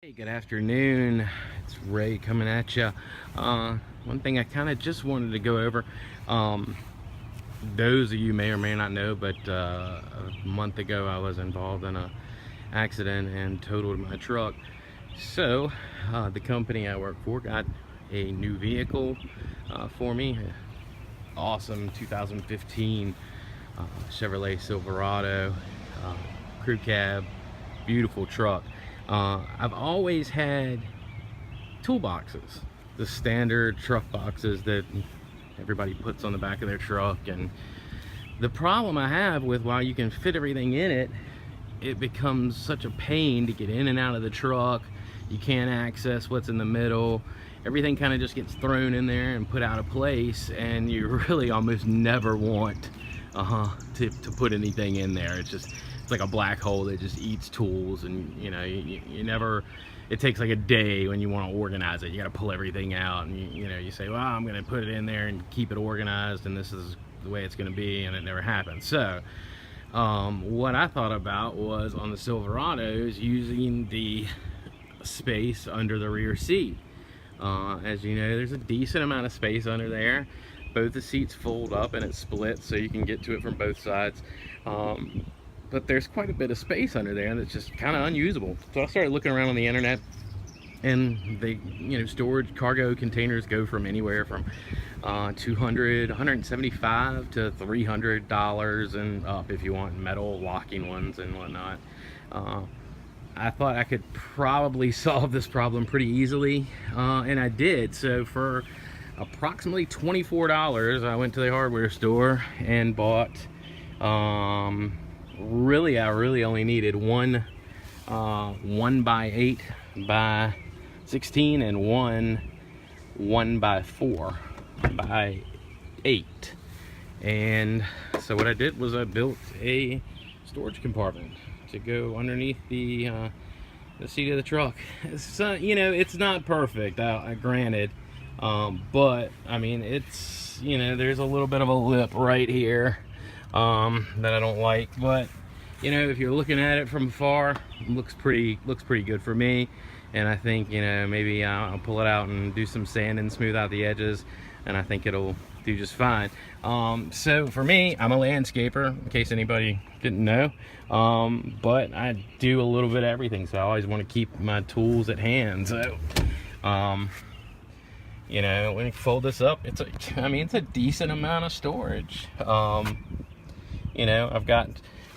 Hey, good afternoon. It's Ray coming at you. One thing I kind of just wanted to go over. Those of you may or may not know, but a month ago I was involved in a accident and totaled my truck. So the company I work for got a new vehicle for me. Awesome 2015 Chevrolet Silverado crew cab, beautiful truck. I've always had toolboxes, the standard truck boxes that everybody puts on the back of their truck, and the problem I have with, while you can fit everything in it, it becomes such a pain to get in and out of the truck. You can't access what's in the middle. Everything kind of just gets thrown in there and put out of place, and you really almost never want to put anything in there. It's like a black hole that just eats tools, and you never, it takes like a day when you want to organize it. You got to pull everything out, and you say, well, I'm going to put it in there and keep it organized, and this is the way it's going to be, and it never happens. So what I thought about was, on the Silverados, using the space under the rear seat. As you know, there's a decent amount of space under there. Both the seats fold up and it splits, so you can get to it from both sides. But there's quite a bit of space under there that's just kind of unusable. So I started looking around on the internet, and they, storage cargo containers go from anywhere from $200, $175 to $300 and up if you want metal locking ones and whatnot. I thought I could probably solve this problem pretty easily, and I did. So for approximately $24, I went to the hardware store and bought, I really only needed one 1x8 by 16 and one 1x4x8. And so what I did was I built a storage compartment to go underneath the seat of the truck. It's it's not perfect, granted, but I mean, it's, there's a little bit of a lip right here that I don't like, but if you're looking at it from afar, it looks pretty good for me. And I think, maybe I'll pull it out and do some sand and smooth out the edges, and I think it'll do just fine. So for me, I'm a landscaper, in case anybody didn't know, but I do a little bit of everything, so I always want to keep my tools at hand. So when you fold this up, it's a decent amount of storage. I've got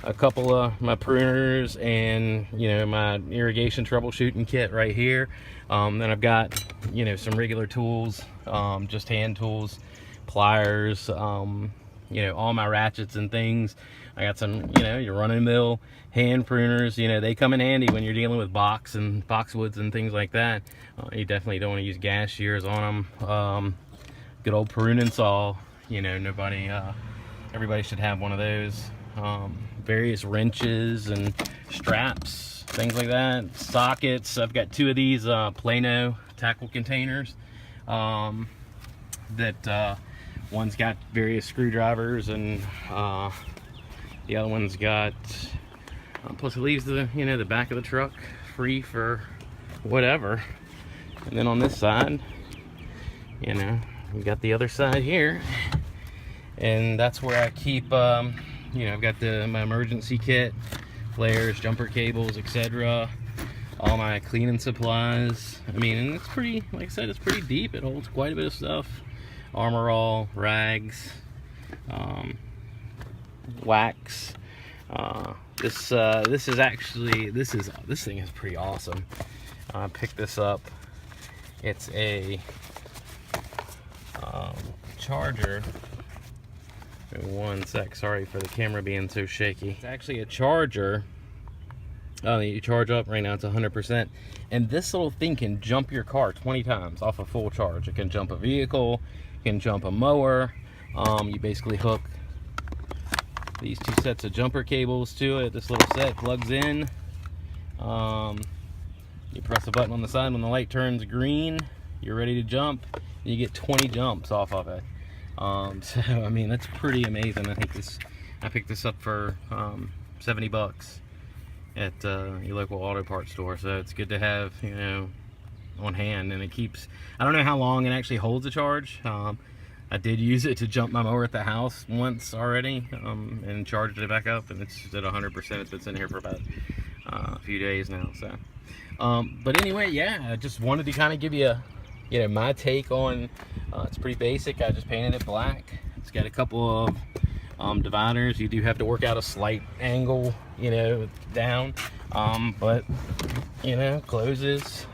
a couple of my pruners and my irrigation troubleshooting kit right here. Then I've got some regular tools, just hand tools, pliers, all my ratchets and things. I got some your run-of-the-mill hand pruners. They come in handy when you're dealing with boxwoods and things like that. You definitely don't want to use gas shears on them. Good old pruning saw. Everybody should have one of those. Various wrenches and straps, things like that, sockets. I've got two of these Plano tackle containers that one's got various screwdrivers, and the other one's got plus it leaves the the back of the truck free for whatever. And then on this side, we got the other side here, and that's where I keep I've got my emergency kit, flares, jumper cables, etc. All my cleaning supplies. And it's pretty, like I said, it's pretty deep. It holds quite a bit of stuff. Armor all, rags, wax. This thing is pretty awesome. I picked this up. It's a charger. One sec, sorry for the camera being so shaky. It's actually a charger. You charge up, right now it's 100%, and this little thing can jump your car 20 times off a full charge. It can jump a vehicle, it can jump a mower. You basically hook these two sets of jumper cables to it. This little set plugs in. You press a button on the side. When the light turns green, you're ready to jump. You get 20 jumps off of it. So that's pretty amazing. I picked this up for $70, at your local auto parts store. So it's good to have, you know, on hand, and it keeps, I don't know how long it actually holds a charge. I did use it to jump my mower at the house once already, and charged it back up, and it's at 100%. It's been sitting here for about a few days now. So but anyway, yeah, I just wanted to kind of give you a, you know, my take on, it's pretty basic. I just painted it black. It's got a couple of dividers. You do have to work out a slight angle, you know, down, but you know, closes.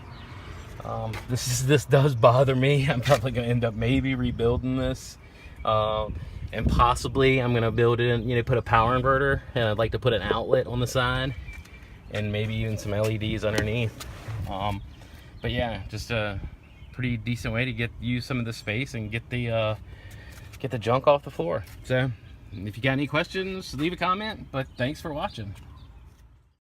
This does bother me. I'm probably gonna end up maybe rebuilding this, and possibly I'm gonna build it in, you know, put a power inverter, and I'd like to put an outlet on the side and maybe even some LEDs underneath. But yeah, just a pretty decent way to use some of the space and get the junk off the floor. So if you got any questions, leave a comment, but thanks for watching.